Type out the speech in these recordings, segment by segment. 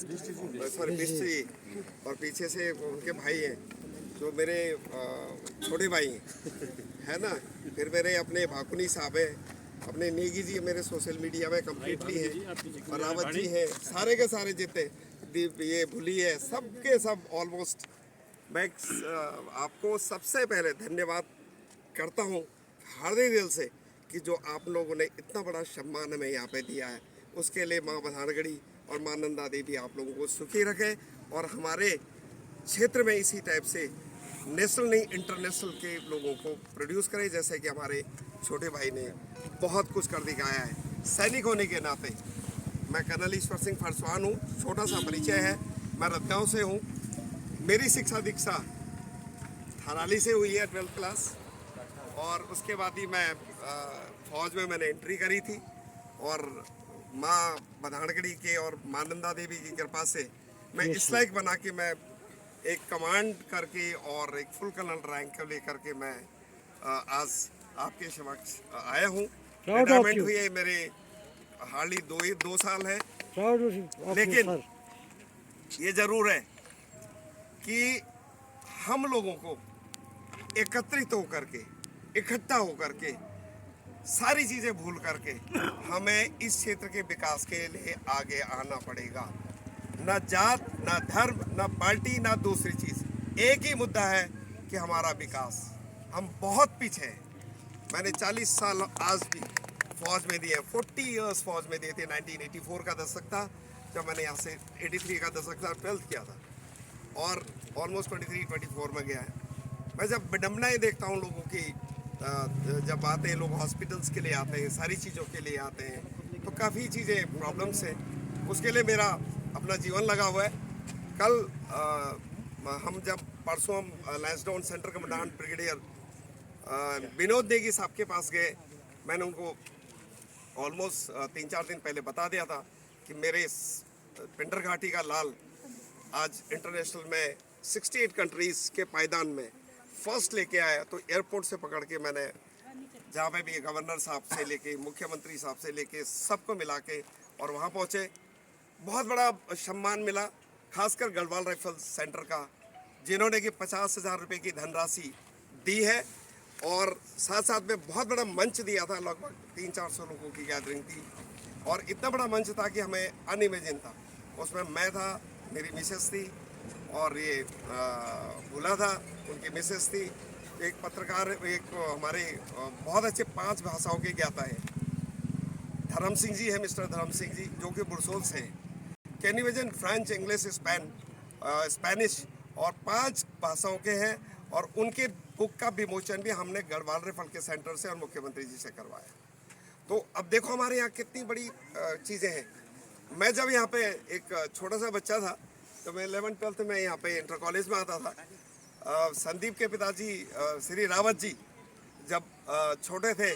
Sorry Bisht जी, और पीछे से उनके भाई हैं जो मेरे छोटे भाई हैं, है ना। फिर मेरे अपने भाकुनी साहब हैं, अपने नेगी जी मेरे सोशल मीडिया में कम्प्लीटली हैं, और रावत जी हैं, सारे के सारे जितने ये भूली है, सबके सब ऑलमोस्ट। मैं आपको सबसे पहले धन्यवाद करता हूँ हृदय दिल से कि जो आप लोगों ने इतना बड़ा सम्मान हमें यहाँ पे दिया है, उसके लिए माँ बधानगढ़ी और माँ नंदा देवी आप लोगों को सुखी रखे, और हमारे क्षेत्र में इसी टाइप से नेशनल नहीं इंटरनेशनल के लोगों को प्रोड्यूस करें, जैसे कि हमारे छोटे भाई ने बहुत कुछ कर दिखाया है। सैनिक होने के नाते मैं कर्नल ईश्वर सिंह फरसवान हूँ, छोटा सा परिचय है। मैं रतगांव से हूँ, मेरी शिक्षा दीक्षा थराली से हुई है 12th क्लास, और उसके बाद ही मैं फौज में मैंने एंट्री करी थी, और माँ बधानगढ़ी के और माँ नंदा देवी की कृपा से मैं इस लायक बना कि मैं एक कमांड करके और एक फुल कर्नल रैंक लेकर के मैं आज आपके समक्ष आया हूँ। रिटायरमेंट हुई है मेरे हार्डली 2 साल है, लेकिन ये जरूर है कि हम लोगों को एकत्रित होकर के, इकट्ठा होकर के, सारी चीज़ें भूल करके हमें इस क्षेत्र के विकास के लिए आगे आना पड़ेगा। ना जात, ना धर्म, ना पार्टी, ना दूसरी चीज़, एक ही मुद्दा है कि हमारा विकास। हम बहुत पीछे हैं। मैंने 40 साल आज भी फौज में दिए, 40 इयर्स फौज में दिए थे। 1984 का दशक था जब मैंने यहाँ से 83 का दशक था, 12th किया था, और ऑलमोस्ट 23-24 में गया है। मैं जब विडम्बनाएँ देखता हूँ लोगों की, जब आते हैं लोग हॉस्पिटल्स के लिए आते हैं, सारी चीज़ों के लिए आते हैं, तो काफ़ी चीज़ें प्रॉब्लम्स हैं। उसके लिए मेरा अपना जीवन लगा हुआ है। कल हम जब परसों हम Lansdowne centre commandant brigadier Vinod Negi साहब के पास गए, मैंने उनको ऑलमोस्ट 3-4 दिन पहले बता दिया था कि मेरे पिंडर घाटी का लाल आज इंटरनेशनल में 68 कंट्रीज़ के पायदान में फर्स्ट लेके आया। तो एयरपोर्ट से पकड़ के मैंने जहाँ पे भी गवर्नर साहब से लेके मुख्यमंत्री साहब से लेके सबको मिला के और वहाँ पहुँचे। बहुत बड़ा सम्मान मिला, खासकर गढ़वाल राइफल सेंटर का, जिन्होंने कि 50,000 रुपये की धनराशि दी है, और साथ साथ में बहुत बड़ा मंच दिया था। लगभग 300-400 लोगों की गैदरिंग थी, और इतना बड़ा मंच था कि हमें अनइमेजिन था। उसमें मैं था, मेरी मिसेस थी, और ये भूला था, उनकी मिसेस थी, एक पत्रकार, एक हमारे बहुत अच्छे 5 भाषाओं के ज्ञाता हैं, धर्म सिंह जी है, मिस्टर धर्म सिंह जी, जो कि बुरसोल से हैं। Can you imagine, French, English, Spanish और 5 भाषाओं के हैं, और उनके बुक का विमोचन भी हमने गढ़वाल राइफल के सेंटर से और मुख्यमंत्री जी से करवाया। तो अब देखो हमारे यहाँ कितनी बड़ी चीज़ें हैं। मैं जब यहाँ पे एक छोटा सा बच्चा था, तो मैं 11th-12th में यहाँ पे इंटर कॉलेज में आता था। संदीप के पिताजी श्री रावत जी जब छोटे थे,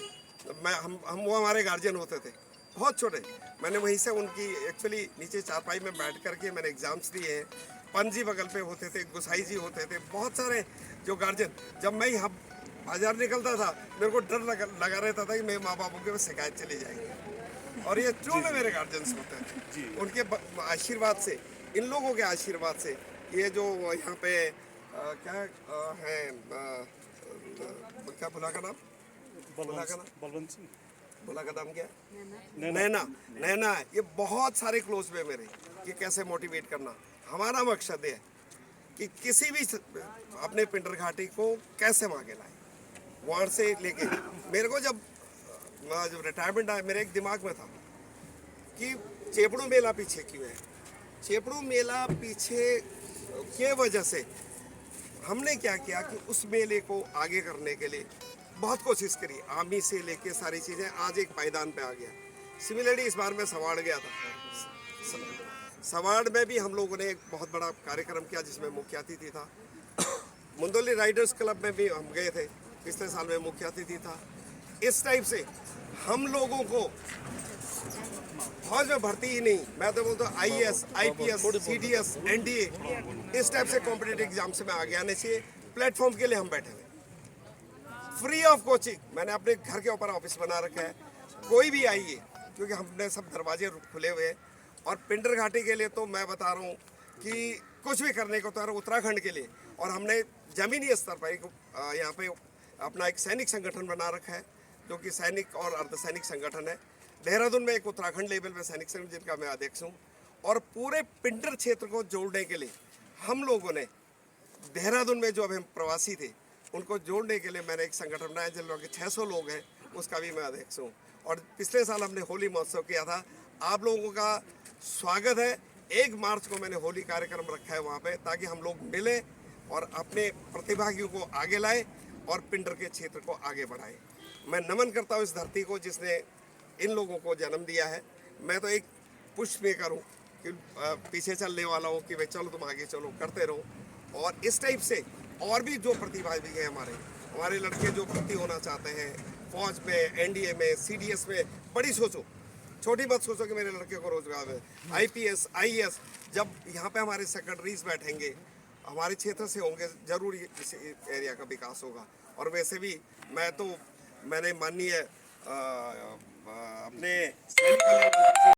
हम वो हमारे गार्जियन होते थे, बहुत छोटे। मैंने वहीं से उनकी एक्चुअली नीचे चारपाई में बैठ करके मैंने एग्ज़ाम्स दिए हैं। पंत जी बगल पे होते थे, गुसाई जी होते थे, बहुत सारे जो गार्जियन। जब मैं यहाँ बाजार निकलता था, मेरे को डर लगा रहता था कि मेरे माँ बापों के शिकायत चली जाएगी, और ये ट्रू में मेरे गार्जियंस होते थे। उनके आशीर्वाद से, इन लोगों के आशीर्वाद से, ये जो यहाँ पे क्या है क्या भुला का नाम, बलवंत सिंह, भुला का नाम क्या है, नैना, ये बहुत सारे क्लोज में मेरे, कि कैसे मोटिवेट करना। हमारा मकसद है कि किसी भी अपने पिंडर घाटी को कैसे आगे लाए, वहाँ से लेके मेरे को जब रिटायरमेंट आया, मेरे एक दिमाग में था कि चेपड़ू मेला पीछे क्यों है। चेपड़ू मेला पीछे के वजह से हमने क्या किया कि उस मेले को आगे करने के लिए बहुत कोशिश करी, आर्मी से लेके सारी चीज़ें, आज एक पायदान पे आ गया। सिमिलरली इस बार मैं सवाड़ गया था, सवाड़ में भी हम लोगों ने एक बहुत बड़ा कार्यक्रम किया जिसमें मुख्य अतिथि था। मुंदोली राइडर्स क्लब में भी हम गए थे, पिछले साल में मुख्य अतिथि था। इस टाइप से हम लोगों को फौज में भर्ती ही नहीं, मैं तो बोलता हूँ IAS, IPS, CDS, NDA, इस टाइप से कॉम्पिटेटिव एग्जाम्स में आगे आने चाहिए। प्लेटफॉर्म के लिए हम बैठे हुए, फ्री ऑफ कोचिंग। मैंने अपने घर के ऊपर ऑफिस बना रखा है, कोई भी आइए, क्योंकि हमने सब दरवाजे खुले हुए हैं, और पिंडर घाटी के लिए तो मैं बता रहा हूँ कि कुछ भी करने को तैयार उत्तराखंड के लिए। और हमने जमीनी स्तर पर यहाँ पे अपना एक सैनिक संगठन बना रखा है जो कि सैनिक और अर्धसैनिक संगठन है। देहरादून में एक उत्तराखंड लेवल पे सैनिक संगठन जिनका मैं अध्यक्ष हूँ। और पूरे पिंडर क्षेत्र को जोड़ने के लिए हम लोगों ने देहरादून में जो अभी हम प्रवासी थे उनको जोड़ने के लिए मैंने एक संगठन बनाया जिन लोगों के 600 लोग हैं, उसका भी मैं अध्यक्ष हूँ। और पिछले साल हमने होली महोत्सव किया था। आप लोगों का स्वागत है। 1 मार्च को मैंने होली कार्यक्रम रखा है वहाँ पे, ताकि हम लोग मिले और अपने प्रतिभागियों को आगे लाए और पिंडर के क्षेत्र को आगे बढ़ाए। मैं नमन करता हूँ इस धरती को जिसने इन लोगों को जन्म दिया है। मैं तो एक पुश मेकर हूँ कि पीछे चलने वाला हूँ कि भाई चलो तुम आगे चलो, करते रहो। और इस टाइप से और भी जो प्रतिभागी हैं हमारे लड़के जो भर्ती होना चाहते हैं फौज में, एनडीए में, सीडीएस में, बड़ी सोचो, छोटी मत सोचो कि मेरे लड़के को रोजगार है। आईपीएस, आईएएस जब यहाँ पे हमारे सेक्रेटरीज बैठेंगे, हमारे क्षेत्र से होंगे, जरूर इस एरिया का विकास होगा। और वैसे भी मैंने माननीय अपने सैनिक कल्याण